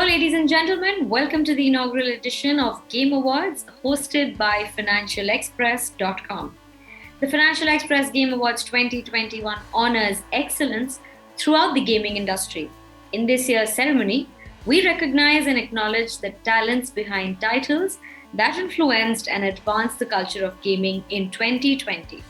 ladies and gentlemen, welcome to the inaugural edition of Game Awards hosted by FinancialExpress.com. The Financial Express Game Awards 2021 honors excellence throughout the gaming industry. In this year's ceremony, we recognize and acknowledge the talents behind titles that influenced and advanced the culture of gaming in 2020.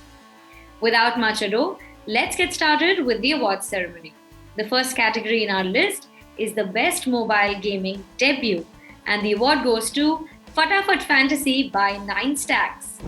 Without much ado, let's get started with the awards ceremony. The first category in our list is the Best Mobile Gaming Debut, and the award goes to Fatafat Fantasy by 9 Stacks.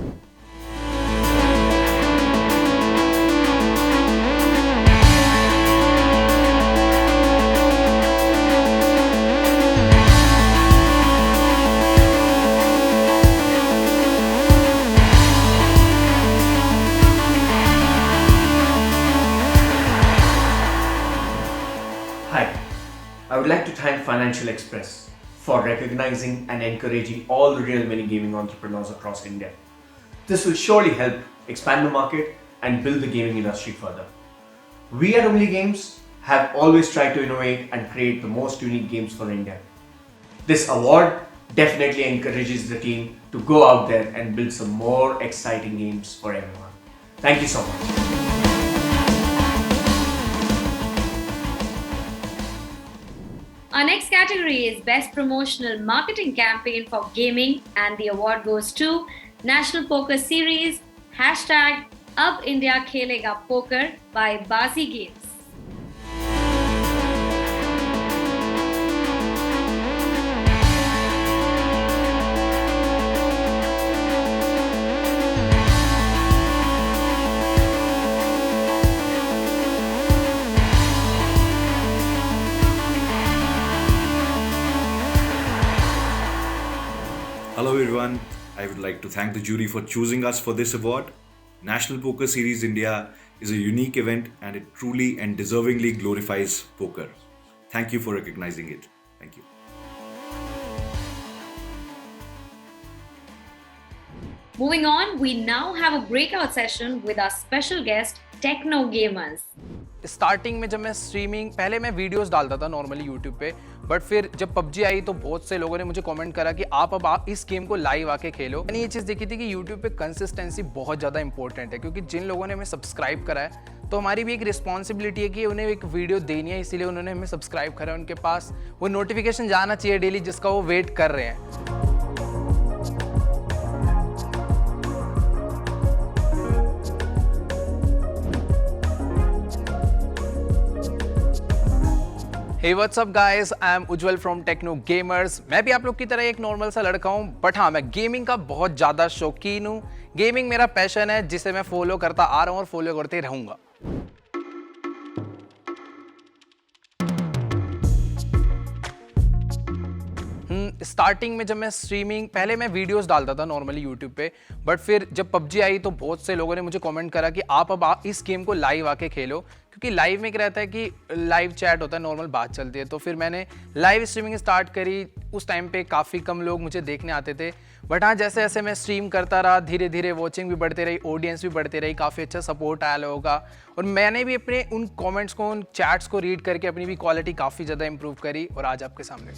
I would like to thank Financial Express for recognizing and encouraging all the real money gaming entrepreneurs across India. This will surely help expand the market and build the gaming industry further. We at Only Games have always tried to innovate and create the most unique games for India. This award definitely encourages the team to go out there and build some more exciting games for everyone. Thank you so much. Our next category is Best Promotional Marketing Campaign for Gaming, and the award goes to National Poker Series #Ab India Khelega Poker by Bazi Games. Hello everyone, I would like to thank the jury for choosing us for this award. National Poker Series India is a unique event and it truly and deservingly glorifies poker. Thank you for recognizing it. Thank you. Moving on, we now have a breakout session with our special guest, Techno Gamers. Starting में जब मैं streaming पहले मैं videos डालता था normally YouTube पे, but फिर जब पबजी आई तो बहुत से लोगों ने मुझे कमेंट करा कि आप इस गेम को लाइव आके खेलो। मैंने ये चीज़ देखी थी कि यूट्यूब पे कंसिस्टेंसी बहुत ज़्यादा इंपॉर्टेंट है, क्योंकि जिन लोगों ने हमें सब्सक्राइब करा है तो हमारी भी एक रिस्पॉन्सिबिलिटी है कि उन्हें एक वीडियो देनी है, इसीलिए उन्होंने हमें सब्सक्राइब करा। उनके पास वो नोटिफिकेशन जाना चाहिए डेली जिसका वो वेट कर रहे हैं। Hey what's up guys, I am Ujjwal from Techno Gamers। मैं भी आप लोग की तरह एक नॉर्मल सा लड़का हूँ, बट हाँ मैं गेमिंग का बहुत ज़्यादा शौकीन हूँ। गेमिंग मेरा पैशन है जिसे मैं फॉलो करता आ रहा हूँ और फॉलो करते रहूँगा। स्टार्टिंग में जब मैं स्ट्रीमिंग पहले मैं वीडियोस डालता था नॉर्मली यूट्यूब पे, बट फिर जब पबजी आई तो बहुत से लोगों ने मुझे कमेंट करा कि आप इस गेम को लाइव आके खेलो, क्योंकि लाइव में क्या रहता है कि लाइव चैट होता है, नॉर्मल बात चलती है। तो फिर मैंने लाइव स्ट्रीमिंग स्टार्ट करी। उस टाइम पे काफ़ी कम लोग मुझे देखने आते थे, बट हाँ जैसे जैसे मैं स्ट्रीम करता रहा धीरे धीरे वॉचिंग भी बढ़ती रही, ऑडियंस भी बढ़ती रही, काफ़ी अच्छा सपोर्ट आया लोगों का। और मैंने भी अपने उन कॉमेंट्स को, उन चैट्स को रीड करके अपनी भी क्वालिटी काफ़ी ज़्यादा इंप्रूव करी और आज आपके सामने।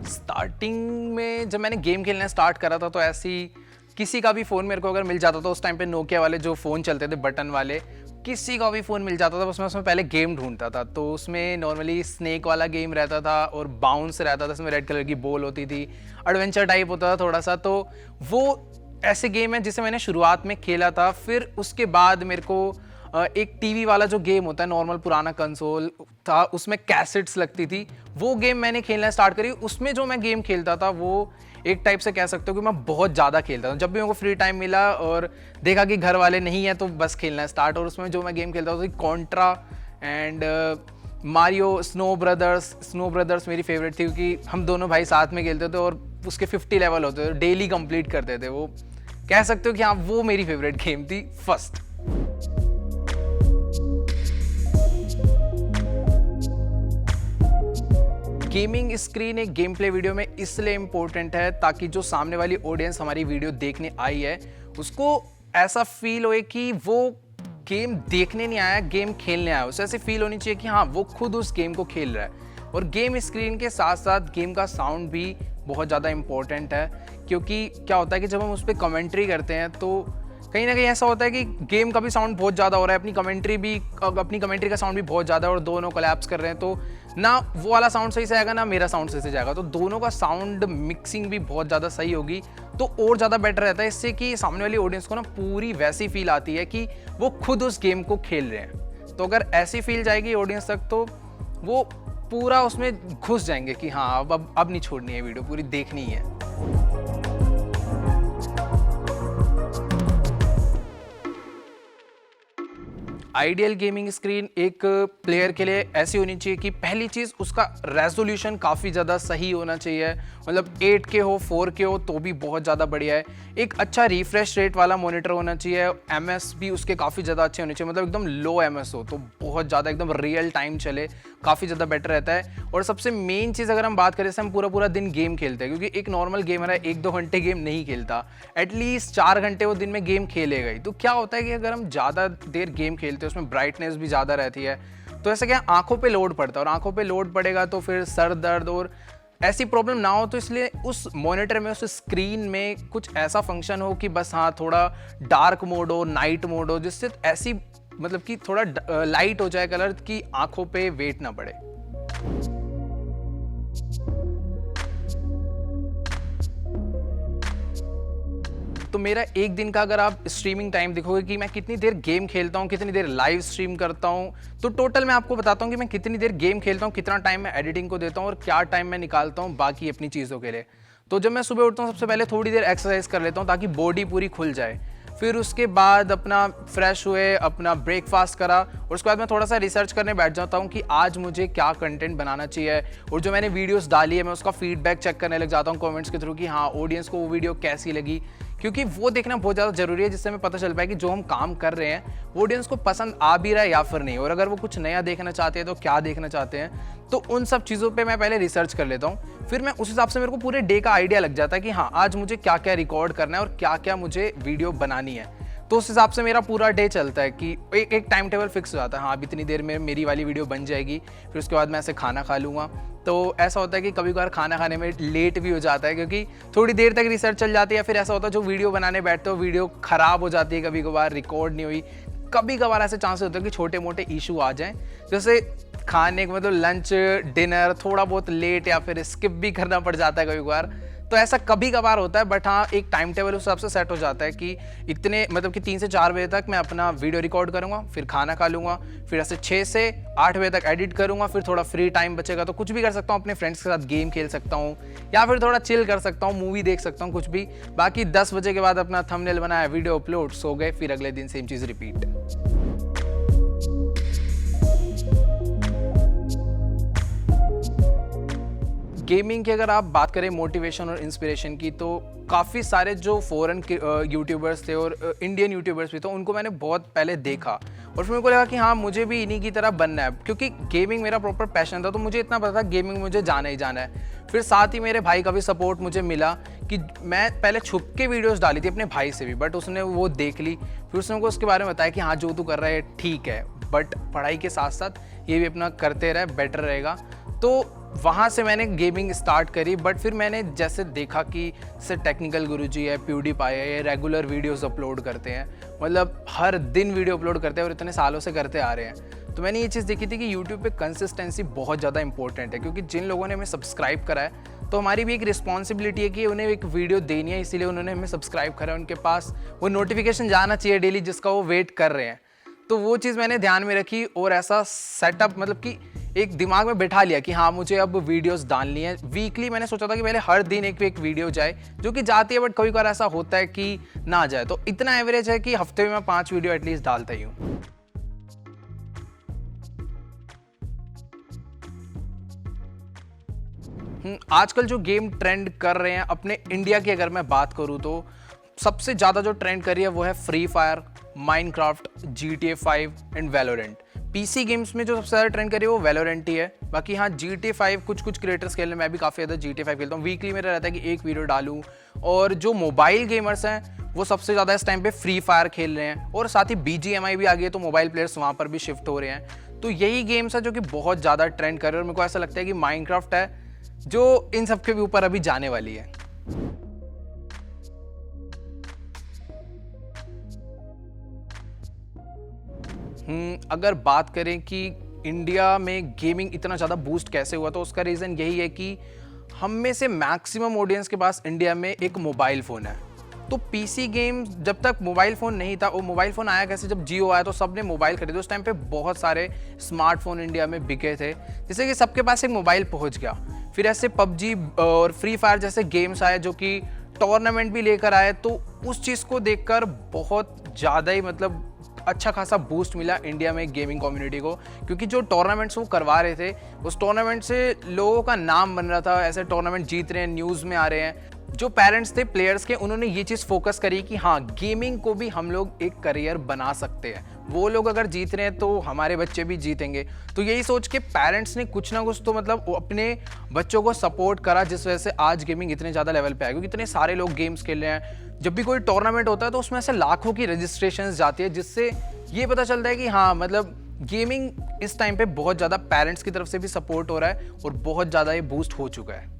स्टार्टिंग में जब मैंने गेम खेलना स्टार्ट करा था तो ऐसी किसी का भी फ़ोन मेरे को अगर मिल जाता था, उस टाइम पे नोकिया वाले जो फ़ोन चलते थे बटन वाले, किसी का भी फ़ोन मिल जाता था, बस मैं उसमें पहले गेम ढूंढता था। तो उसमें नॉर्मली स्नेक वाला गेम रहता था और बाउंस रहता था, उसमें रेड कलर की बॉल होती थी, एडवेंचर टाइप होता था थोड़ा सा। तो वो ऐसे गेम है जिसे मैंने शुरुआत में खेला था। फिर उसके बाद मेरे को एक टीवी वाला जो गेम होता है, नॉर्मल पुराना कंसोल था, उसमें कैसेट्स लगती थी, वो गेम मैंने खेलना स्टार्ट करी। उसमें जो मैं गेम खेलता था वो एक टाइप से कह सकते हो कि मैं बहुत ज़्यादा खेलता था। जब भी मेरे को फ्री टाइम मिला और देखा कि घर वाले नहीं है तो बस खेलना स्टार्ट। और उसमें जो मैं गेम खेलता था Contra and Mario, snow brothers मेरी फेवरेट थी, क्योंकि हम दोनों भाई साथ में खेलते थे और उसके 50 लेवल होते थे, डेली कंप्लीट करते थे। वो कह सकते हो कि हाँ वो मेरी फेवरेट गेम थी फर्स्ट। गेमिंग स्क्रीन एक गेम प्ले वीडियो में इसलिए इम्पोर्टेंट है ताकि जो सामने वाली ऑडियंस हमारी वीडियो देखने आई है उसको ऐसा फील होए कि वो गेम देखने नहीं आया, गेम खेलने आया। उसे ऐसे फील होनी चाहिए कि हाँ वो खुद उस गेम को खेल रहा है। और गेम स्क्रीन के साथ साथ गेम का साउंड भी बहुत ज़्यादा इम्पोर्टेंट है, क्योंकि क्या होता है कि जब हम उस पर कमेंट्री करते हैं तो कहीं ना कहीं ऐसा होता है कि गेम का भी साउंड बहुत ज़्यादा हो रहा है, अपनी कमेंट्री का साउंड भी बहुत ज़्यादा है, और दोनों कोलैप्स कर रहे हैं, तो ना वो वाला साउंड सही से आएगा ना मेरा साउंड सही से जाएगा। तो दोनों का साउंड मिक्सिंग भी बहुत ज़्यादा सही होगी तो और ज़्यादा बेटर रहता है, इससे कि सामने वाली ऑडियंस को ना पूरी वैसी फील आती है कि वो खुद उस गेम को खेल रहे हैं। तो अगर ऐसी फील जाएगी ऑडियंस तक तो वो पूरा उसमें घुस जाएंगे कि हाँ अब नहीं छोड़नी है, वीडियो पूरी देखनी है। आइडियल गेमिंग स्क्रीन एक प्लेयर के लिए ऐसी होनी चाहिए कि पहली चीज़ उसका रेजोल्यूशन काफ़ी ज़्यादा सही होना चाहिए, मतलब 8K हो 4K हो तो भी बहुत ज़्यादा बढ़िया है। एक अच्छा रिफ्रेश रेट वाला मॉनिटर होना चाहिए, MS भी उसके काफ़ी ज़्यादा अच्छे होने चाहिए, मतलब एकदम लो MS हो तो बहुत ज़्यादा एकदम रियल टाइम चले, काफ़ी ज़्यादा बेटर रहता है। और सबसे मेन चीज़ अगर हम बात करें, जैसे हम पूरा पूरा दिन गेम खेलते हैं, क्योंकि एक नॉर्मल गेमर है 1-2 घंटे गेम नहीं खेलता, एटलीस्ट 4 घंटे वो दिन में गेम खेलेगा ही। तो क्या होता है कि अगर हम ज़्यादा देर गेम खेलते हैं उसमें ब्राइटनेस भी ज़्यादा रहती है, तो ऐसा क्या आंखों पे लोड पड़ता है, और आंखों पे लोड पड़ेगा तो फिर सर दर्द और ऐसी प्रॉब्लम ना हो। तो इसलिए उस मॉनिटर में, उस स्क्रीन में कुछ ऐसा फंक्शन हो कि बस हाँ थोड़ा डार्क मोड हो, नाइट मोड हो, जिससे ऐसी मतलब कि थोड़ा लाइट हो जाए कलर की आंखों पे वेट ना पड़े। तो मेरा एक दिन का अगर आप स्ट्रीमिंग टाइम देखोगे कि मैं कितनी देर गेम खेलता हूँ, कितनी देर लाइव स्ट्रीम करता हूँ, तो टोटल मैं आपको बताता हूँ कि मैं कितनी देर गेम खेलता हूँ, कितना टाइम मैं एडिटिंग को देता हूँ और क्या टाइम मैं निकालता हूँ बाकी अपनी चीज़ों के लिए। तो जब मैं सुबह उठता हूँ सबसे पहले थोड़ी देर एक्सरसाइज कर लेता हूँ ताकि बॉडी पूरी खुल जाए। फिर उसके बाद अपना फ्रेश हुए, अपना ब्रेकफास्ट करा, और उसके बाद मैं थोड़ा सा रिसर्च करने बैठ जाता हूँ कि आज मुझे क्या कंटेंट बनाना चाहिए, और जो मैंने वीडियोस डाली है मैं उसका फीडबैक चेक करने लग जाता हूँ कमेंट्स के थ्रू कि हाँ ऑडियंस को वो वीडियो कैसी लगी, क्योंकि वो देखना बहुत ज़्यादा ज़रूरी है, जिससे हमें पता चल पाए कि जो हम काम कर रहे हैं वो ऑडियंस को पसंद आ भी रहा है या फिर नहीं, और अगर वो कुछ नया देखना चाहते हैं तो क्या देखना चाहते हैं। तो उन सब चीज़ों पे मैं पहले रिसर्च कर लेता हूँ, फिर मैं उस हिसाब से मेरे को पूरे डे का आइडिया लग जाता है कि हाँ आज मुझे क्या क्या रिकॉर्ड करना है और क्या क्या मुझे वीडियो बनानी है। तो उस हिसाब से मेरा पूरा डे चलता है कि एक टाइम टेबल फिक्स हो जाता है, हाँ अब इतनी देर में मेरी वाली वीडियो बन जाएगी, फिर उसके बाद मैं ऐसे खाना खा लूँगा। तो ऐसा होता है कि कभी कभार खाना खाने में लेट भी हो जाता है, क्योंकि थोड़ी देर तक रिसर्च चल जाती है, फिर ऐसा होता है जो वीडियो बनाने बैठते हो वीडियो ख़राब हो जाती है, कभी कभार रिकॉर्ड नहीं हुई, कभी कभार ऐसे चांसेस होते हैं कि छोटे मोटे इशू आ जाएं, जैसे खाने के मतलब लंच डिनर थोड़ा बहुत लेट या फिर स्किप भी करना पड़ जाता है कभी कभार। तो ऐसा कभी कभार होता है, बट हाँ एक टाइम टेबल उस हिसाब से सेट हो जाता है कि इतने मतलब कि 3 से 4 बजे तक मैं अपना वीडियो रिकॉर्ड करूँगा, फिर खाना खा लूँगा, फिर ऐसे 6 से 8 बजे तक एडिट करूँगा, फिर थोड़ा फ्री टाइम बचेगा तो कुछ भी कर सकता हूँ, अपने फ्रेंड्स के साथ गेम खेल सकता हूँ या फिर थोड़ा चिल कर सकता हूँ, मूवी देख सकता हूँ, कुछ भी। बाकी 10 बजे के बाद अपना थंबनेल बनाया, वीडियो अपलोड, सो गए, फिर अगले दिन सेम चीज़ रिपीट। गेमिंग की अगर आप बात करें मोटिवेशन और इंस्पिरेशन की, तो काफ़ी सारे जो फॉरेन यूट्यूबर्स थे और इंडियन यूट्यूबर्स भी थे, उनको मैंने बहुत पहले देखा और फिर मेरे को लगा कि हाँ मुझे भी इन्हीं की तरह बनना है, क्योंकि गेमिंग मेरा प्रॉपर पैशन था, तो मुझे इतना पता था गेमिंग मुझे जाना ही जाना है। फिर साथ ही मेरे भाई का भी सपोर्ट मुझे मिला कि मैं पहले छुप के वीडियोज़ डाली थी अपने भाई से भी, बट उसने वो देख ली, फिर उसने मुझको उसके बारे में बताया कि हाँ जो तू कर रहा है ठीक है, बट पढ़ाई के साथ साथ ये भी अपना करते रहे, बेटर रहेगा। तो वहाँ से मैंने गेमिंग स्टार्ट करी, बट फिर मैंने जैसे देखा कि जैसे टेक्निकल गुरुजी है, प्यूडीपाई है, ये रेगुलर वीडियोस अपलोड करते हैं, मतलब हर दिन वीडियो अपलोड करते हैं और इतने सालों से करते आ रहे हैं। तो मैंने ये चीज़ देखी थी कि यूट्यूब पे कंसिस्टेंसी बहुत ज़्यादा इंपॉर्टेंट है, क्योंकि जिन लोगों ने हमें सब्सक्राइब करा है तो हमारी भी एक रिस्पॉन्सिबिलिटी है कि उन्हें एक वीडियो देनी है, इसीलिए उन्होंने हमें सब्सक्राइब करा है, उनके पास वो नोटिफिकेशन जाना चाहिए डेली जिसका वो वेट कर रहे हैं। तो वो चीज़ मैंने ध्यान में रखी और ऐसा सेटअप मतलब कि एक दिमाग में बैठा लिया कि हाँ मुझे अब वीडियोस डालनी है। वीकली मैंने सोचा था कि पहले हर दिन एक वीडियो जाए, जो कि जाती है, बट कभी बार ऐसा होता है कि ना जाए, तो इतना एवरेज है कि हफ्ते में मैं 5 वीडियो एटलीस्ट डालता ही हूँ। आजकल जो गेम ट्रेंड कर रहे हैं अपने इंडिया की अगर मैं बात करूँ तो सबसे ज़्यादा जो ट्रेंड कर रही है वो है free fire, Minecraft, GTA 5 and Valorant. PC games में जो सबसे ज़्यादा ट्रेंड कर रही है वो वैलोरेंट ही है। बाकी हाँ GTA 5 कुछ क्रिएटर्स खेल रहे हैं, मैं भी काफ़ी ज़्यादा GTA 5 खेलता हूँ, वीकली मेरा रहता है कि एक वीडियो डालूँ। और जो मोबाइल गेमर्स हैं वो सबसे ज़्यादा इस टाइम पे फ्री फायर खेल रहे हैं, और साथ ही BGMI भी आ गई है, तो मोबाइल प्लेयर्स वहाँ पर भी शिफ्ट हो रहे हैं। तो यही गेम्स है जो कि बहुत ज़्यादा ट्रेंड कर रहे हैं, और मेरे को ऐसा लगता है कि माइनक्राफ्ट है जो इन सब के भी ऊपर अभी जाने वाली है। अगर बात करें कि इंडिया में गेमिंग इतना ज़्यादा बूस्ट कैसे हुआ, तो उसका रीज़न यही है कि हम में से मैक्सिमम ऑडियंस के पास इंडिया में एक मोबाइल फ़ोन है। तो पीसी गेम जब तक मोबाइल फ़ोन नहीं था, वो मोबाइल फ़ोन आया कैसे, जब जियो आया तो सबने मोबाइल खरीदे। उस टाइम पे बहुत सारे स्मार्टफोन इंडिया में बिके थे, जिससे कि सबके पास एक मोबाइल पहुंच गया। फिर ऐसे PUBG और फ्री फायर जैसे गेम्स आए जो कि टूर्नामेंट भी लेकर आए, तो उस चीज़ को देखकर बहुत ज़्यादा ही मतलब अच्छा खासा बूस्ट मिला इंडिया में गेमिंग कम्युनिटी को, क्योंकि जो टूर्नामेंट्स वो करवा रहे थे, उस टूर्नामेंट से लोगों का नाम बन रहा था, ऐसे टूर्नामेंट जीत रहे हैं, न्यूज़ में आ रहे हैं। जो पेरेंट्स थे प्लेयर्स के, उन्होंने ये चीज़ फोकस करी कि हाँ, गेमिंग को भी हम लोग एक करियर बना सकते हैं। वो लोग अगर जीत रहे हैं तो हमारे बच्चे भी जीतेंगे। तो यही सोच के पेरेंट्स ने कुछ ना कुछ तो मतलब अपने बच्चों को सपोर्ट करा, जिस वजह से आज गेमिंग इतने ज़्यादा लेवल पे है, क्योंकि इतने सारे लोग गेम्स खेल रहे हैं। जब भी कोई टूर्नामेंट होता है तो उसमें से लाखों की रजिस्ट्रेशन जाती है, जिससे ये पता चलता है कि हाँ, मतलब गेमिंग इस टाइम पे बहुत ज़्यादा पेरेंट्स की तरफ से भी सपोर्ट हो रहा है, और बहुत ज़्यादा ये बूस्ट हो चुका है।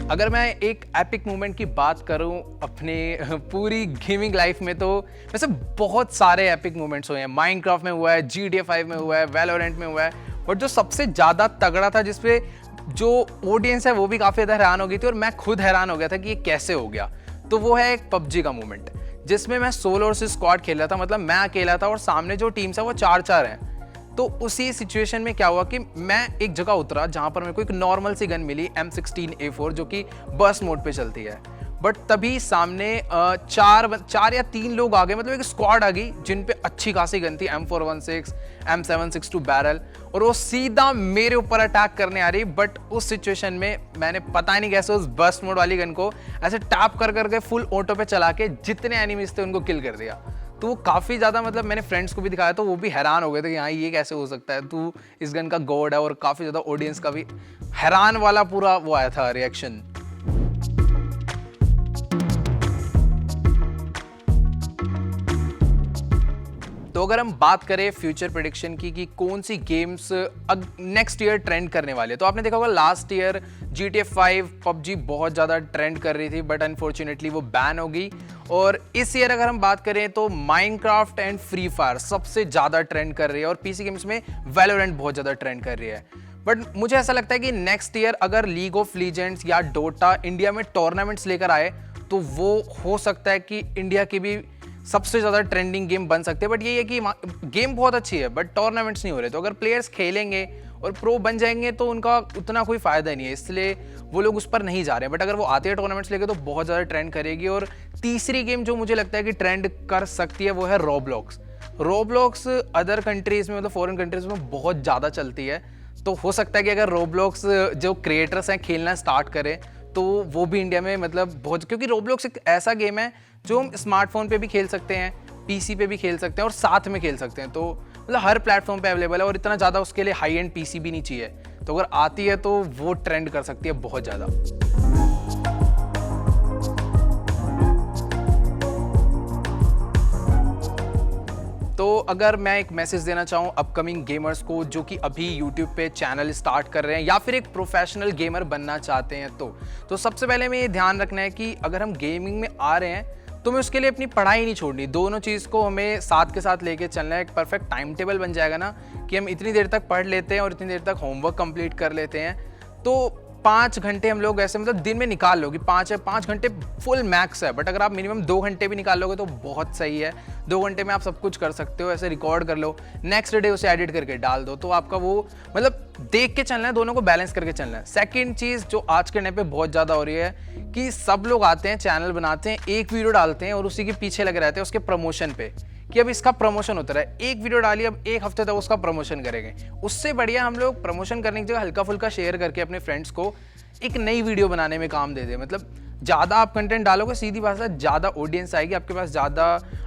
अगर मैं एक एपिक मोमेंट की बात करूं अपने पूरी गेमिंग लाइफ में, तो वैसे बहुत सारे एपिक मोमेंट्स हुए हैं। माइनक्राफ्ट में हुआ है, GTA 5 में हुआ है, वैलोरेंट में हुआ है, बट जो सबसे ज़्यादा तगड़ा था, जिसपे जो ऑडियंस है वो भी काफ़ी ज़्यादा हैरान हो गई थी, और मैं खुद हैरान हो गया था कि ये कैसे हो गया, तो वो है एक PUBG का मोमेंट, जिसमें मैं सोलो और स्क्वाड खेल रहा था। मतलब मैं अकेला था और सामने जो टीम्स है वो 4-4 हैं। तो उसी सिचुएशन में क्या हुआ कि मैं एक जगह उतरा जहां पर मेरे को एक नॉर्मल सी गन मिली, M16A4, जो कि बर्स्ट मोड पे चलती है। बट तभी सामने 4 या 3 लोग आ गए, मतलब एक स्क्वाड आ गई जिन पे अच्छी खासी गन थी, M416, M762 बैरल, और वो सीधा मेरे ऊपर अटैक करने आ रही। बट उस सिचुएशन में मैंने पता नहीं कैसे उस बर्स्ट मोड वाली गन को ऐसे टैप कर करके फुल ऑटो पे चला के जितने एनिमीज थे उनको किल कर दिया। तो वो काफ़ी ज़्यादा, मतलब मैंने फ्रेंड्स को भी दिखाया तो वो भी हैरान हो गए थे कि हाँ, ये कैसे हो सकता है, तू इस गन का गॉड है। और काफ़ी ज़्यादा ऑडियंस का भी हैरान वाला पूरा वो आया था रिएक्शन। तो अगर हम बात करें फ्यूचर प्रेडिक्शन की कि कौन सी गेम्स नेक्स्ट ईयर ट्रेंड करने वाले, तो आपने देखा होगा लास्ट ईयर GTA 5 PUBG बहुत ज़्यादा ट्रेंड कर रही थी, बट अनफॉर्चुनेटली वो बैन हो गई। और इस ईयर अगर हम बात करें तो माइनक्राफ्ट एंड फ्री फायर सबसे ज़्यादा ट्रेंड कर रही है, और PC गेम्स में वैलोरेंट बहुत ज़्यादा ट्रेंड कर रही है। बट मुझे ऐसा लगता है कि नेक्स्ट ईयर अगर लीग ऑफ लीजेंड्स या डोटा इंडिया में टूर्नामेंट्स लेकर आए, तो वो हो सकता है कि इंडिया की भी सबसे ज़्यादा ट्रेंडिंग गेम बन सकते हैं। बट यही है कि गेम बहुत अच्छी है, बट टूर्नामेंट्स नहीं हो रहे। तो अगर प्लेयर्स खेलेंगे और प्रो बन जाएंगे तो उनका उतना कोई फ़ायदा नहीं है, इसलिए वो लोग उस पर नहीं जा रहे हैं। बट अगर वो आते हैं टूर्नामेंट्स लेके तो बहुत ज़्यादा ट्रेंड करेगी। और तीसरी गेम जो मुझे लगता है कि ट्रेंड कर सकती है वो है रोब्लॉक्स। रोब्लॉक्स अदर कंट्रीज़ में, मतलब फॉरेन कंट्रीज़ में बहुत ज़्यादा चलती है। तो हो सकता है कि अगर रोब्लॉक्स जो क्रिएटर्स हैं खेलना स्टार्ट करें तो वो भी इंडिया में मतलब बहुत, क्योंकि रोब्लॉक्स एक ऐसा गेम है जो हम स्मार्टफोन पे भी खेल सकते हैं, PC पे भी खेल सकते हैं और साथ में खेल सकते हैं। तो मतलब हर प्लेटफॉर्म पे अवेलेबल है, और इतना ज़्यादा उसके लिए हाई एंड PC भी नहीं चाहिए। तो अगर आती है तो वो ट्रेंड कर सकती है बहुत ज़्यादा। तो अगर मैं एक मैसेज देना चाहूँ अपकमिंग गेमर्स को जो कि अभी YouTube पे चैनल स्टार्ट कर रहे हैं या फिर एक प्रोफेशनल गेमर बनना चाहते हैं, तो सबसे पहले में ये ध्यान रखना है कि अगर हम गेमिंग में आ रहे हैं तो हमें उसके लिए अपनी पढ़ाई नहीं छोड़नी। दोनों चीज़ को हमें साथ के साथ लेके चलना है। एक परफेक्ट टाइम टेबल बन जाएगा ना कि हम इतनी देर तक पढ़ लेते हैं और इतनी देर तक होमवर्क कंप्लीट कर लेते हैं। तो 5 घंटे हम लोग ऐसे मतलब दिन में निकाल लो कि 5 घंटे फुल मैक्स है। बट अगर आप मिनिमम 2 घंटे भी निकाल लोगे तो बहुत सही है। 2 घंटे में आप सब कुछ कर सकते हो। ऐसे रिकॉर्ड कर लो, नेक्स्ट डे उसे एडिट करके डाल दो। तो आपका वो मतलब देख के चलना है, दोनों को बैलेंस करके चलना है। सेकंड चीज़ जो आज के टाइम पे बहुत ज़्यादा हो रही है कि सब लोग आते हैं, चैनल बनाते हैं, एक वीडियो डालते हैं और उसी के पीछे लगे रहते हैं उसके प्रमोशन पे कि अब इसका प्रमोशन होता है। एक वीडियो डाली, अब एक हफ्ते तक उसका प्रमोशन करेंगे। उससे बढ़िया हम लोग प्रमोशन करने की जगह हल्का फुल्का शेयर करके अपने फ्रेंड्स को एक नई वीडियो बनाने में काम दे दें। मतलब ज़्यादा आप कंटेंट डालोगे, सीधी बात है, ज़्यादा ऑडियंस आएगी आपके पास, ज़्यादा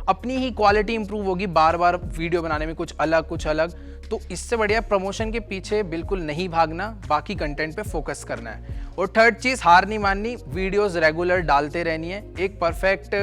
अपनी ही क्वालिटी इंप्रूव होगी बार बार वीडियो बनाने में, कुछ अलग। तो इससे बढ़िया प्रमोशन के पीछे बिल्कुल नहीं भागना, बाकी कंटेंट पे फोकस करना है। और थर्ड चीज़, हार नहीं माननी, वीडियोस रेगुलर डालते रहनी है। एक परफेक्ट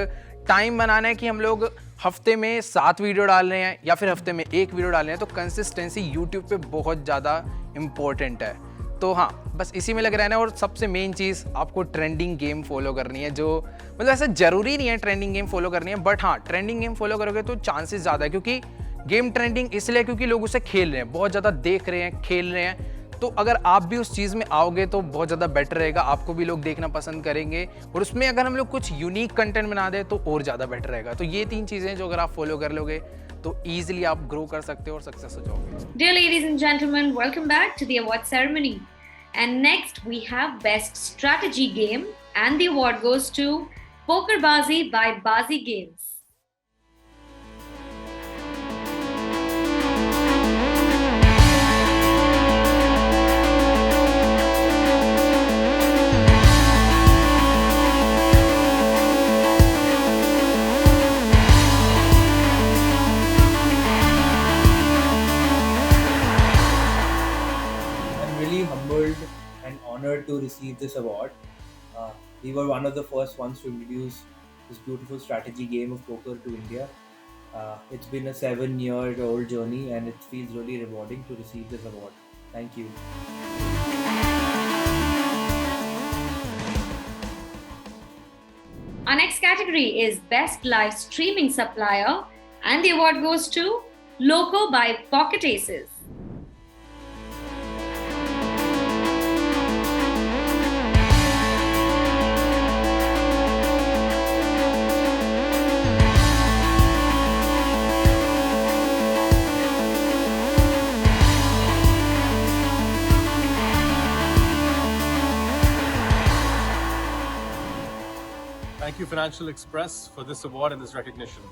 टाइम बनाना है कि हम लोग हफ्ते में 7 वीडियो डाल रहे हैं या फिर हफ्ते में 1 वीडियो डाल रहे हैं, तो कंसिस्टेंसी यूट्यूब पे बहुत ज़्यादा इंपॉर्टेंट है। तो हाँ, बस इसी में लग रहना है। और सबसे मेन चीज़, आपको ट्रेंडिंग गेम फॉलो करनी है, जो मतलब ऐसा ज़रूरी नहीं है ट्रेंडिंग गेम फॉलो करनी है, बट हाँ, ट्रेंडिंग गेम फॉलो करोगे तो चांसेस ज़्यादा है, क्योंकि गेम ट्रेंडिंग इसलिए क्योंकि लोग उसे खेल रहे हैं, बहुत ज़्यादा देख रहे हैं, खेल रहे हैं। तो अगर आप भी उस चीज़ में आओगे तो बहुत ज़्यादा बेटर रहेगा, आपको भी लोग देखना पसंद करेंगे। और उसमें अगर हम लोग कुछ यूनिक कंटेंट बना दें तो और ज़्यादा बेटर रहेगा। तो ये 3 चीज़ें जो अगर आप फॉलो कर लोगे तो ईजिली आप ग्रो कर सकते हो और सक्सेस हो जाओगे। Dear ladies and gentlemen, welcome back to the award ceremony. And next we have Best Strategy Game, and the award goes to Pokerbazi by Bazi Games. Humbled and honored to receive this award. We were one of the first ones to introduce this beautiful strategy game of poker to India. It's been a 7-year-old journey and it feels really rewarding to receive this award. Thank you. Our next category is Best Live Streaming Supplier, and the award goes to Loco by Pocket Aces. Thank you, Financial Express, for this award and this recognition.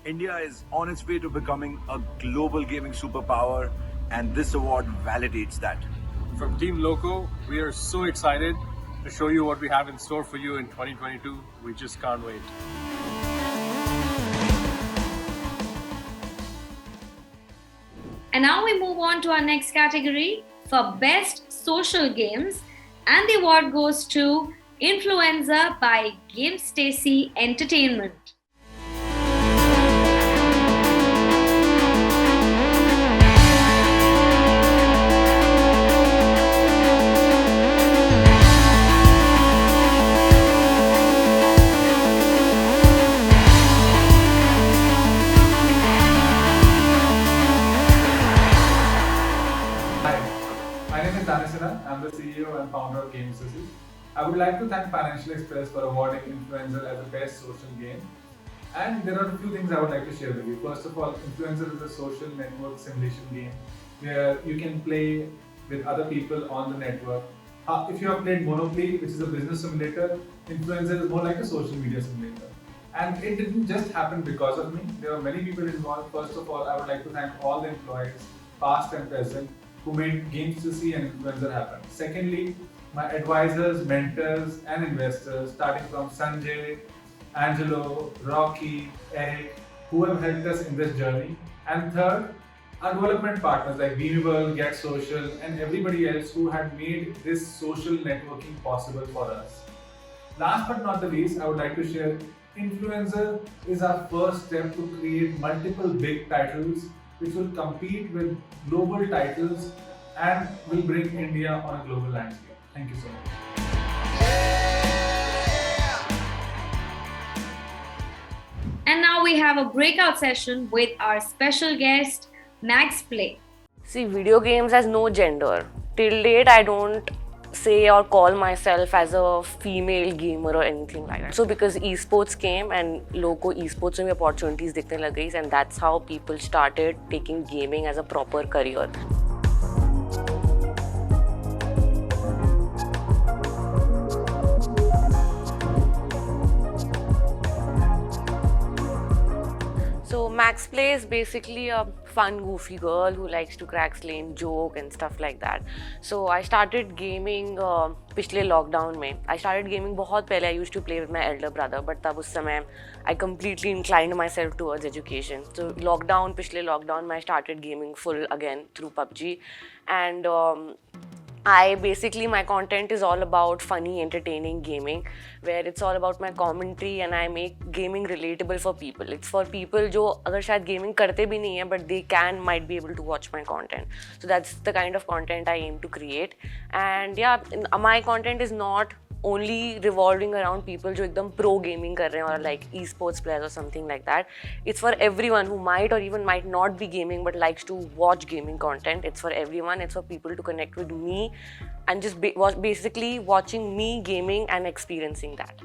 India is on its way to becoming a global gaming superpower, and this award validates that. From Team Loco, we are so excited to show you what we have in store for you in 2022. We just can't wait. And now we move on to our next category for Best Social Games, and the award goes to Influenza by Game Stacy Entertainment. Hi, my name is Danisana. I'm the CEO and founder of Game Stacy. I would like to thank Financial Express for awarding Influencer as the best social game. And there are a few things I would like to share with you. First of all, Influencer is a social network simulation game where you can play with other people on the network. If you have played Monopoly, which is a business simulator, Influencer is more like a social media simulator. And it didn't just happen because of me. There are many people involved. First of all, I would like to thank all the employees, past and present, who made Games to See and Influencer happen. Secondly, my advisors, mentors, and investors, starting from Sanjay, Angelo, Rocky, Eric, who have helped us in this journey. And third, our development partners like Beamable, Get Social, and everybody else who had made this social networking possible for us. Last but not the least, I would like to share Influencer is our first step to create multiple big titles which will compete with global titles and will bring India on a global landscape. Thank you so much. And now we have a breakout session with our special guest, Max Play. See, video games has no gender. Till date, I don't say or call myself as a female gamer or anything like that. So because esports came and Loco esports में opportunities दिखने लग गई, and that's how people started taking gaming as a proper career. So Max Cracks Play is basically a fun, goofy girl who likes to crack slane, joke and stuff like that. So I started gaming पिछले lockdown में. I started gaming बहुत पहले. I used to play with my elder brother, but तब उस समय I completely inclined myself towards education. So पिछले lockdown में I started gaming full again through PUBG, and my content is all about funny, entertaining gaming, where it's all about my commentary and I make gaming relatable for people. It's for people जो अगर शायद gaming करते भी नहीं है, but they might be able to watch my content. So that's the kind of content I aim to create. And yeah, my content is not only revolving around people जो एकदम pro gaming कर रहे हैं or like esports players or something like that. It's for everyone who might or even might not be gaming but likes to watch gaming content. It's for everyone. It's for people to connect with me and just basically watching me gaming and experiencing that.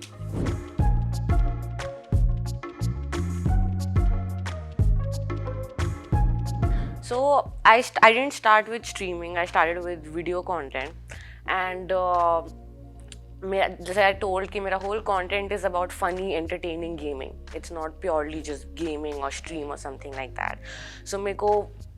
So I didn't start with streaming. I started with video content, and जैसे I told कि मेरा whole content is about funny, entertaining gaming. It's not purely just gaming or stream or something like that. So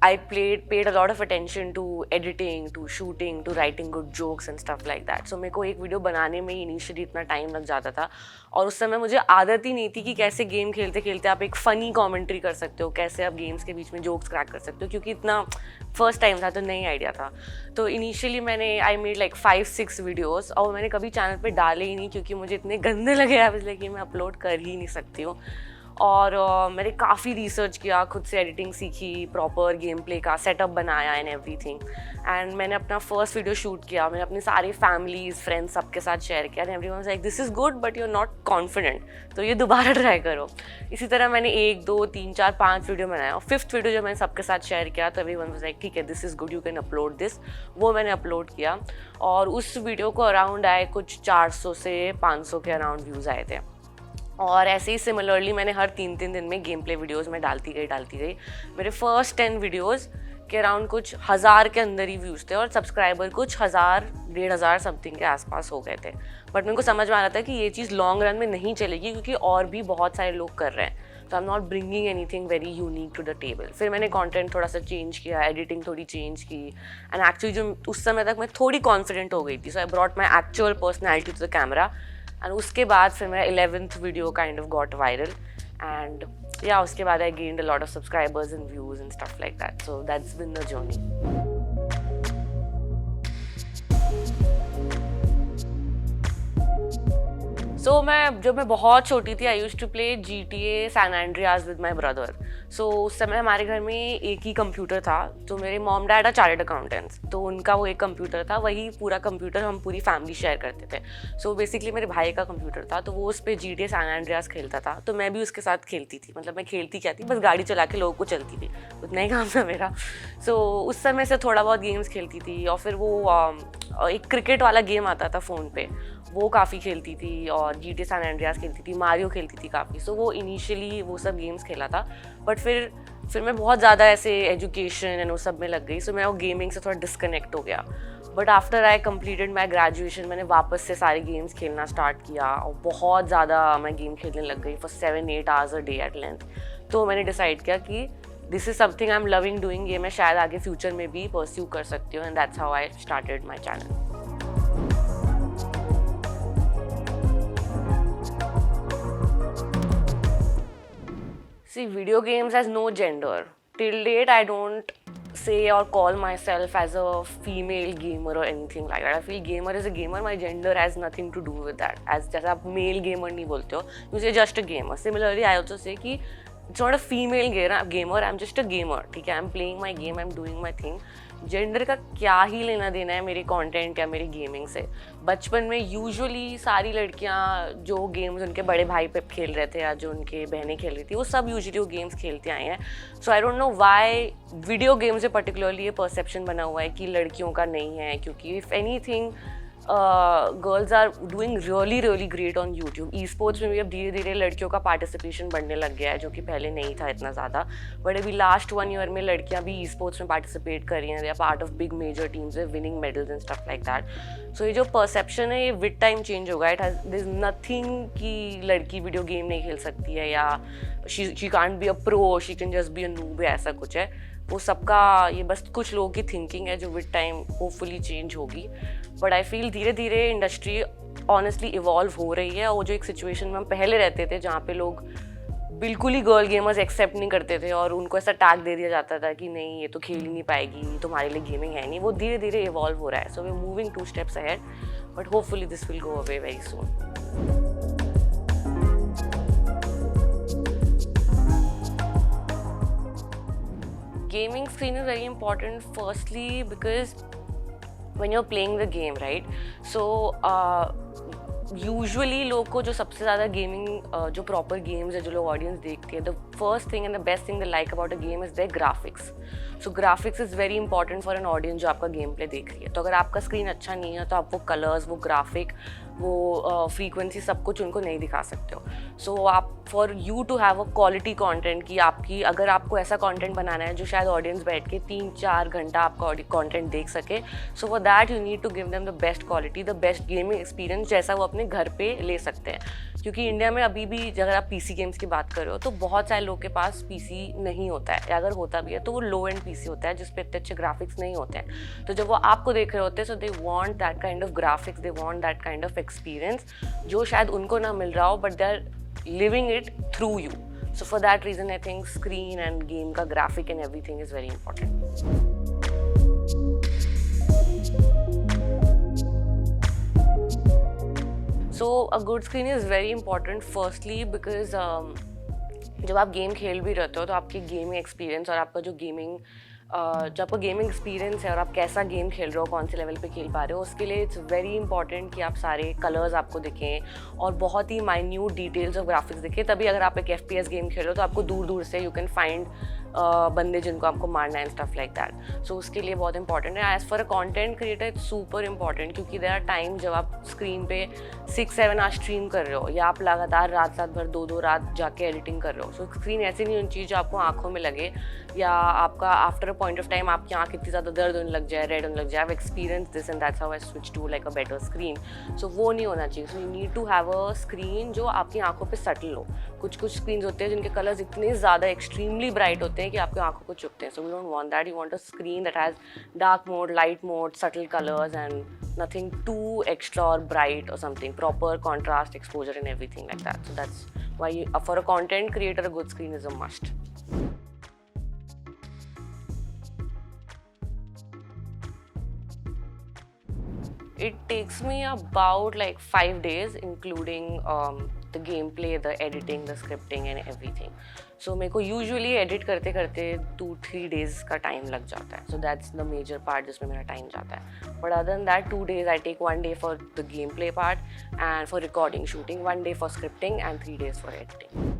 I paid a lot of attention to editing, to shooting, to writing good jokes and stuff like that. So मेरे को एक video बनाने में initially इतना time लग जाता था और उस समय मुझे आदत ही नहीं थी कि कैसे गेम खेलते खेलते आप एक फ़नी कॉमेंट्री कर सकते हो, कैसे आप गेम्स के बीच में जोक्स क्रैक कर सकते हो, क्योंकि इतना फर्स्ट टाइम था तो नई आइडिया था. तो initially I made like 5-6 videos और मैंने कभी चैनल पे डाले ही नहीं क्योंकि मुझे इतने गंदे लगे आप इसलिए कि मैं अपलोड कर ही नहीं सकती हूँ. और मैंने काफ़ी रिसर्च किया, खुद से एडिटिंग सीखी, प्रॉपर गेम प्ले का सेटअप बनाया एंड एवरीथिंग. एंड मैंने अपना फर्स्ट वीडियो शूट किया. मैंने अपने सारे फैमिलीज़, फ्रेंड्स सबके साथ शेयर किया. And everyone was like this is good but you are not confident, तो ये दोबारा ट्राई करो. इसी तरह मैंने 1, 2, 3, 4, 5 वीडियो बनाया और 5th वीडियो जब मैंने सबके साथ शेयर किया तो एवरीवन वाज लाइक ठीक है this is good, you can upload this. वो मैंने अपलोड किया और उस वीडियो को अराउंड आए कुछ 400 से 500 के अराउंड व्यूज़ आए थे. और ऐसे ही सिमिलरली मैंने हर 3-3 दिन में गेम प्ले वीडियोज़ में डालती गई. मेरे फर्स्ट 10 वीडियोज़ के अराउंड कुछ 1000 के अंदर ही व्यूज़ थे और सब्सक्राइबर कुछ 1000-1500 समथिंग के आसपास हो गए थे. बट मेरे को समझ में आ रहा था कि ये चीज़ लॉन्ग रन में नहीं चलेगी क्योंकि और भी बहुत सारे लोग कर रहे हैं. तो I am not bringing anything very unique to the table. फिर मैंने कंटेंट थोड़ा सा चेंज किया, एडिटिंग थोड़ी चेंज की एंड एक्चुअली जो उस समय तक मैं थोड़ी कॉन्फिडेंट हो गई थी. So I brought my actual personality to the camera. And उसके बाद फिर मेरा 11th video kind of got viral and या उसके बाद I gained a lot of subscribers and views and stuff like that. So that's been the journey. So जब मैं बहुत छोटी थी I used to play GTA San Andreas with my brother. So उस समय हमारे घर में एक ही कंप्यूटर था. तो मेरे mom dad are chartered accountants, तो उनका वो एक कंप्यूटर था, वही पूरा कंप्यूटर हम पूरी फैमिली शेयर करते थे. सो बेसिकली मेरे भाई का कंप्यूटर था तो वो उस पर GTA सैन एंड्रियास खेलता था. तो मैं भी उसके साथ खेलती थी. मतलब मैं खेलती क्या थी, बस गाड़ी चला के लोगों को चलती थी, उतना ही काम था मेरा. सो उस समय से थोड़ा बहुत गेम्स खेलती थी. और फिर वो एक क्रिकेट वाला गेम आता था फ़ोन पे, वो काफ़ी खेलती थी. और GTA सैन एंड्रियास खेलती थी, मारियो खेलती थी काफ़ी. सो वो इनिशियली वो सब गेम्स खेला था. बट फिर मैं बहुत ज़्यादा ऐसे एजुकेशन एंड वो सब में लग गई. सो मैं वो गेमिंग से थोड़ा डिस्कनेक्ट हो गया. But after I completed my graduation मैंने वापस से सारे गेम्स खेलना स्टार्ट किया और बहुत ज़्यादा मैं गेम खेलने लग गई for 7-8 hours a day at length. तो मैंने डिसाइड किया कि this is something I am loving doing. ये मैं शायद आगे फ्यूचर में भी परस्यू कर सकती हूँ and that's how I started my channel. See, video games has no gender. Till date, I don't say or call myself as a female gamer or anything like that. I feel gamer is a gamer. My gender has nothing to do with that. As जैसे आप male gamer नहीं बोलते हो, you say just a gamer. Similarly, I also say कि it's not a female gamer. I'm just a gamer. ठीक है, I'm playing my game. I'm doing my thing. Gender का क्या ही लेना देना है मेरे कंटेंट या मेरी गेमिंग से. बचपन में यूजुअली सारी लड़कियां जो गेम्स उनके बड़े भाई पे खेल रहे थे या जो उनके बहनें खेल रही थी वो सब यूजुअली वो गेम्स खेलते आए हैं. So I don't know why video games में पर्टिकुलरली ये परसेप्शन बना हुआ है कि लड़कियों का नहीं है. क्योंकि if anything girls are doing really great on YouTube. Esports में भी अब धीरे धीरे लड़कियों का पार्टिसिपेशन बढ़ने लग गया है जो कि पहले नहीं था इतना ज़्यादा. बट अभी लास्ट 1 ईयर में लड़कियां भी ई स्पोर्ट्स में पार्टिसिपेट कर रही हैं. They are part of big major teams winning medals and stuff like that. So ये जो परसेप्शन है ये विद टाइम चेंज होगा. It has there is nothing कि लड़की वीडियो गेम नहीं खेल सकती है या she can't be a pro, she can just be a noob, ऐसा कुछ है। वो सबका ये बस कुछ लोगों की थिंकिंग है जो विद टाइम होपफुली चेंज होगी। बट आई फील धीरे धीरे इंडस्ट्री ऑनेस्टली इवॉल्व हो रही है। और जो एक सिचुएशन में हम पहले रहते थे जहाँ पे लोग बिल्कुल ही गर्ल गेमर्स एक्सेप्ट नहीं करते थे और उनको ऐसा टैग दे दिया जाता था कि नहीं ये तो खेल ही नहीं पाएगी, ये तुम्हारे लिए गेमिंग है नहीं, वो धीरे धीरे इवॉल्व हो रहा है। So we are moving 2 steps ahead, but hopefully this will go away very soon. Gaming screen is very important, firstly because when you're playing the game, right? So usually लोग को जो सबसे ज़्यादा गेमिंग जो proper games है जो लोग audience देखती है, the first thing and the best thing they like about a game is their graphics. So graphics is very important for an audience जो आपका गेम प्ले देख रही है। तो अगर आपका स्क्रीन अच्छा नहीं है तो आप वो कलर्स, वो ग्राफिक, वो फ्रीक्वेंसी सब कुछ उनको नहीं दिखा सकते हो। सो आप for you to have a quality content की आपकी अगर आपको ऐसा कंटेंट बनाना है जो शायद ऑडियंस बैठ के 3-4 घंटा आपका कंटेंट देख सके, so for that you need to give them the best quality, the best gaming experience जैसा वो अपने घर पे ले सकते हैं। क्योंकि इंडिया में अभी भी अगर आप पीसी गेम्स की बात कर रहे हो तो बहुत सारे लोग के पास पीसी नहीं होता है, या अगर होता भी है तो वो लो एंड पीसी होता है जिस पे इतने अच्छे ग्राफिक्स नहीं होते हैं। तो जब वो आपको देख रहे होते हैं, so they want that kind of graphics, they want that kind of experience जो शायद उनको ना मिल रहा हो, but they are living it through you. So for that reason I think screen and game का graphic and everything is very important. So a good screen is very important firstly because जब आप game खेल भी रहते हो तो आपकी gaming experience और आपका जो आपका गेमिंग एक्सपीरियंस है और आप कैसा गेम खेल रहे हो, कौन से लेवल पे खेल पा रहे हो, उसके लिए इट्स वेरी इंपॉर्टेंट कि आप सारे कलर्स आपको दिखें और बहुत ही माइन्यूट डिटेल्स ऑफ ग्राफिक्स दिखें। तभी अगर आप एक FPS गेम खेल रहे हो तो आपको दूर दूर से यू कैन फाइंड बंदे जिनको आपको मारना है and stuff like that. So उसके लिए बहुत इंपॉर्टेंट है। As for a content creator it's super important क्योंकि देयर आर टाइम जब आप स्क्रीन पे 6-7 आवर स्ट्रीम कर रहे हो या आप लगातार रात भर 2-2 रात जाके एडिटिंग कर रहे हो। सो स्क्रीन ऐसी नहीं होनी चाहिए जो आपको आंखों में लगे या आपका after a point of time आपकी आँख इतनी ज़्यादा दर्द होने लग जाए, रेड होने लग जाए। I experience this and that's how I switch to like a better screen. So वो नहीं होना चाहिए। So you need to have a screen जो आपकी आंखों पे सटल हो। कुछ स्क्रीन होते हैं जिनके कलर्स इतने ज़्यादा एक्सट्रीमली ब्राइट होते हैं कि आपकी आंखों को चुभते हैं। So we don't want that. You want a screen that has dark mode, light mode, subtle colours and nothing too extra or bright or something, proper contrast, exposure and everything like that. So that's why for a content creator a good screen is a must. It takes me about like 5 days including the gameplay, the editing, the scripting and everything. So मेरे को usually edit करते करते 2-3 days का time लग जाता है। So that's the major part जिसमें मेरा टाइम जाता है। But other than that 2 days I take 1 day for the game play part and for recording shooting, 1 day for scripting and 3 days for editing.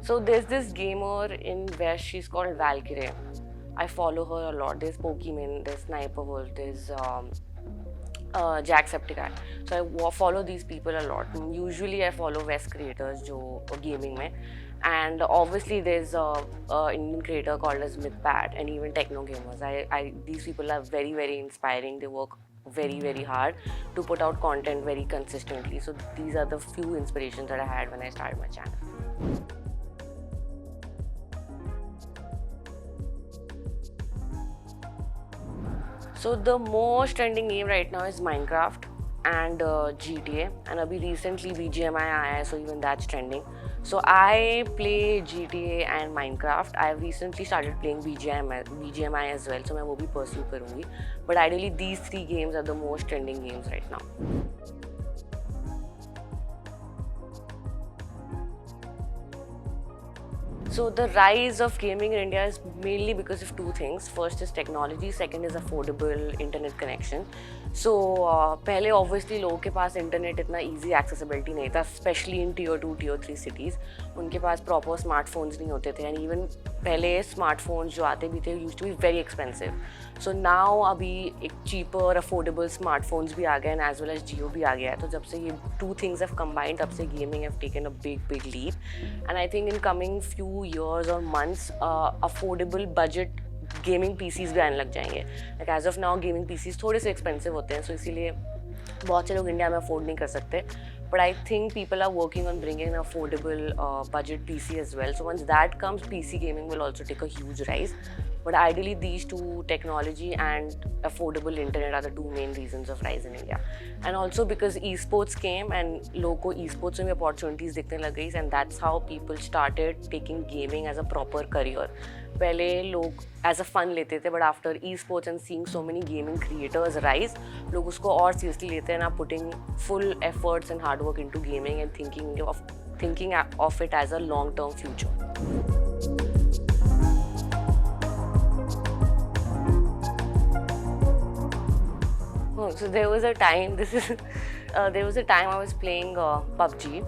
So there's this gamer in West, she's called Valkyrie. I follow her a lot. There's Pokemon, there's Sniper Wolf, there's Jacksepticeye. So I follow these people a lot. Usually I follow West creators जो gaming में. And obviously there's a Indian creator called as MythPad and even Techno Gamers. These people are very, very inspiring. They work very, very hard to put out content very consistently. So these are the few inspirations that I had when I started my channel. So the most trending game right now is Minecraft and GTA, and abhi recently BGMI aaya hai, so even that's trending. So I play GTA and Minecraft. I have recently started playing BGMI as well, so मैं वो भी pursue करूँगी. But ideally these 3 games are the most trending games right now. So the rise of gaming in India is mainly because of 2 things. First is technology, second is affordable internet connection. So पहले obviously लोगों के पास internet इतना easy accessibility नहीं था, especially in tier 2, tier 3 cities. उनके पास proper smartphones नहीं होते थे, and even पहले smartphones जो आते भी थे used to be very expensive. So now अभी एक cheaper, affordable smartphones भी आ गए and as well as Jio भी आ गया है. तो जब से ये 2 things have combined, तब से gaming have taken a big leap. And I think in coming few years or months, affordable budget gaming PCs भी आने लग जाएंगे. Like as of now gaming PCs थोड़े से एक्सपेंसिव होते हैं, सो इसीलिए बहुत से लोग इंडिया में अफोर्ड नहीं कर सकते. But I think people are working on bringing an affordable budget PC as well. So once that comes, PC gaming will also take a huge rise. But ideally, these two, technology and affordable internet, are the two main reasons of rise in India. And also because esports came and लोगों को esports में opportunities दिखने लग गई, and that's how people started taking gaming as a proper career. पहले लोग as a fun लेते थे, but after esports and seeing so many gaming creators rise, लोग उसको और seriously लेते हैं, and are putting full efforts and hard work into gaming and thinking of it as a long-term future. So there was a time. There was a time I was playing PUBG,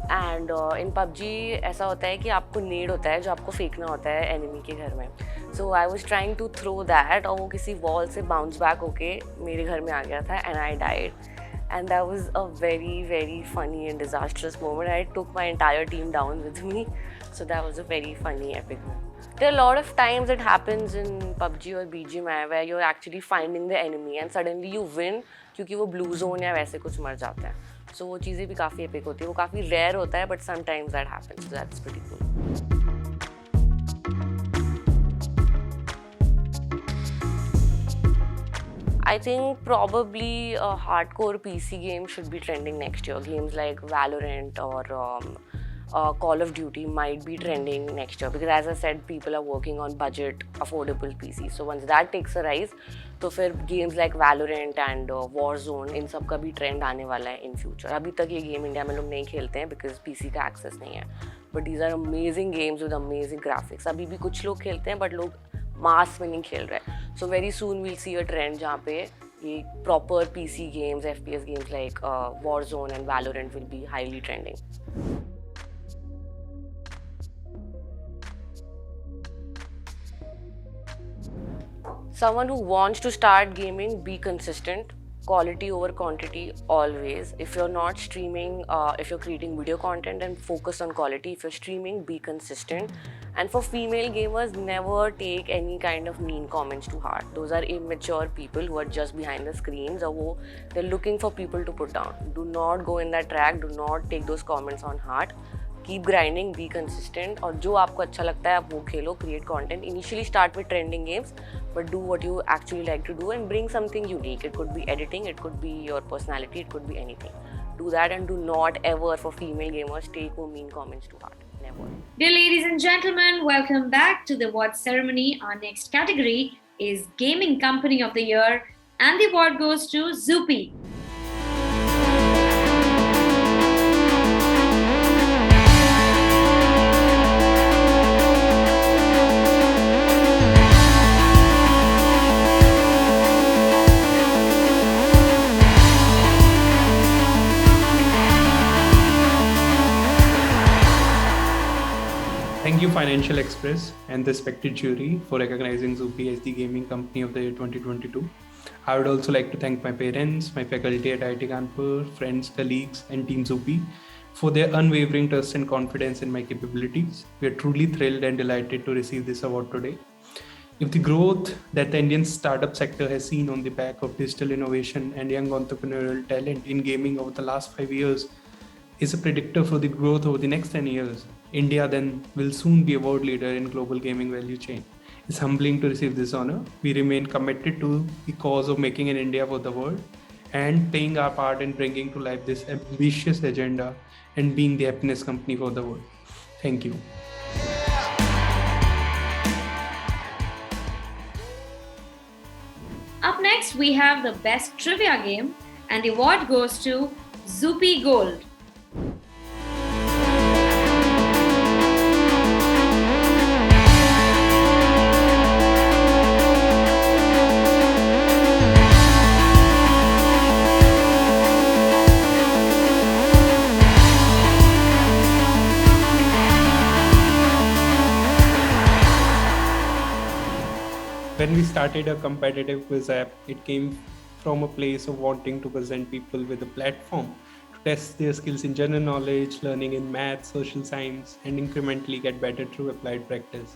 and in PUBG ऐसा होता है कि आपको need होता है जो आपको फेंकना होता है enemy के घर में. So I was trying to throw that, और वो किसी wall से bounce back होके मेरे घर में आ गया था, and I died. And that was a very, very funny and disastrous moment. I took my entire team down with me. So that was a very funny, epic moment. There are a lot of times it happens in PUBG or BGMI where you're actually finding the enemy and suddenly you win क्योंकि वो blue zone या वैसे कुछ मर जाता है. So वो चीज़ें भी काफ़ी epic होती है. वो काफ़ी rare होता है, but sometimes that happens. So that's pretty cool. I think probably a hardcore PC game should be trending next year. Games like Valorant or Call of Duty might be trending next year because, as I said, people are working on budget, affordable PCs. So once that takes a rise, तो फिर games like Valorant and Warzone इन सब का भी trend आने वाला है in future. अभी तक ये game इंडिया में लोग नहीं खेलते हैं because PC का access नहीं है. But these are amazing games with amazing graphics. अभी भी कुछ लोग खेलते हैं but लोग mass में नहीं खेल रहे. So very soon we'll see a trend जहाँ पे ये proper PC games, FPS games like Warzone and Valorant will be highly trending. Someone who wants to start gaming, be consistent. Quality over quantity always. If you're not streaming, if you're creating video content, then focus on quality. If you're streaming, be consistent. And for female gamers, never take any kind of mean comments to heart. Those are immature people who are just behind the screens, or they're looking for people to put down. Do not go in that track. Do not take those comments on heart. Keep grinding, be consistent, और जो आपको अच्छा लगता है आप वो खेलो, create content. Initially start with trending games, but do what you actually like to do and bring something unique. It could be editing, it could be your personality, it could be anything. Do that and do not ever, for female gamers, take mean comments to heart. Never. Dear ladies and gentlemen, welcome back to the award ceremony. Our next category is Gaming Company of the Year, and the award goes to Zupi. Thank you Financial Express and the respected jury for recognizing Zupi as the Gaming Company of the Year 2022. I would also like to thank my parents, my faculty at IIT Kanpur, friends, colleagues and Team Zupi for their unwavering trust and confidence in my capabilities. We are truly thrilled and delighted to receive this award today. If the growth that the Indian startup sector has seen on the back of digital innovation and young entrepreneurial talent in gaming over the last 5 years is a predictor for the growth over the next 10 years, India then will soon be a world leader in global gaming value chain. It's humbling to receive this honor. We remain committed to the cause of making an India for the world and playing our part in bringing to life this ambitious agenda and being the happiness company for the world. Thank you. Up next, we have the best trivia game, and the award goes to Zupi Gold. When we started a competitive quiz app, it came from a place of wanting to present people with a platform to test their skills in general knowledge, learning in math, social science, and incrementally get better through applied practice.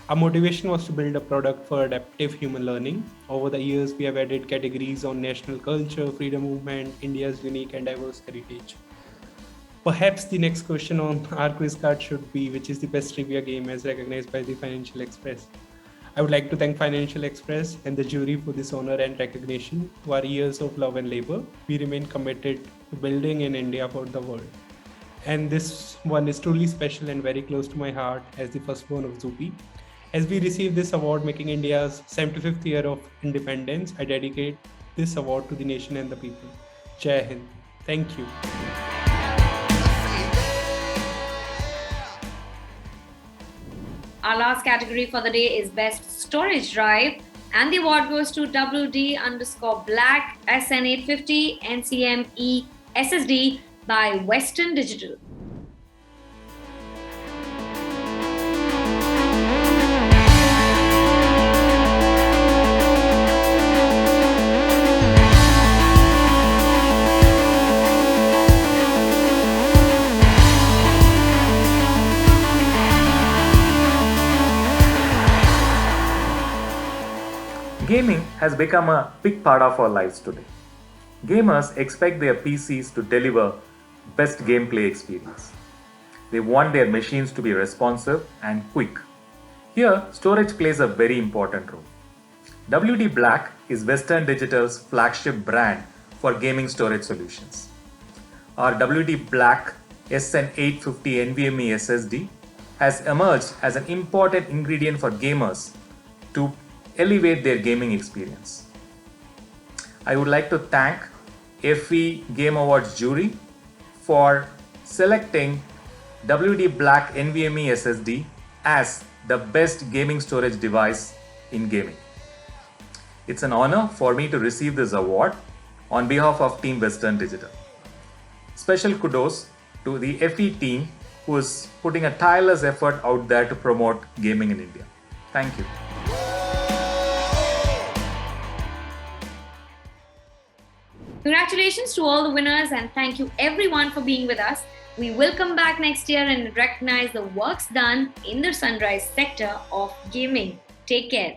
Our motivation was to build a product for adaptive human learning. Over the years, we have added categories on national culture, freedom movement, India's unique and diverse heritage. Perhaps the next question on our quiz card should be, which is the best trivia game as recognized by the Financial Express? I would like to thank Financial Express and the jury for this honor and recognition. To our years of love and labor, we remain committed to building in India for the world. And this one is truly special and very close to my heart as the firstborn of Zupi. As we receive this award making India's 75th year of independence, I dedicate this award to the nation and the people. Jai Hind. Thank you. Our last category for the day is Best Storage Drive, and the award goes to WD_Black SN850 NCMe SSD by Western Digital. Gaming has become a big part of our lives today. Gamers expect their PCs to deliver best gameplay experience. They want their machines to be responsive and quick. Here, storage plays a very important role. WD Black is Western Digital's flagship brand for gaming storage solutions. Our WD Black SN850 NVMe SSD has emerged as an important ingredient for gamers to elevate their gaming experience. I would like to thank FE Game Awards jury for selecting WD Black NVMe SSD as the best gaming storage device in gaming. It's an honor for me to receive this award on behalf of Team Western Digital. Special kudos to the FE team who is putting a tireless effort out there to promote gaming in India. Thank you. Congratulations to all the winners, and thank you everyone for being with us. We will come back next year and recognize the works done in the sunrise sector of gaming. Take care.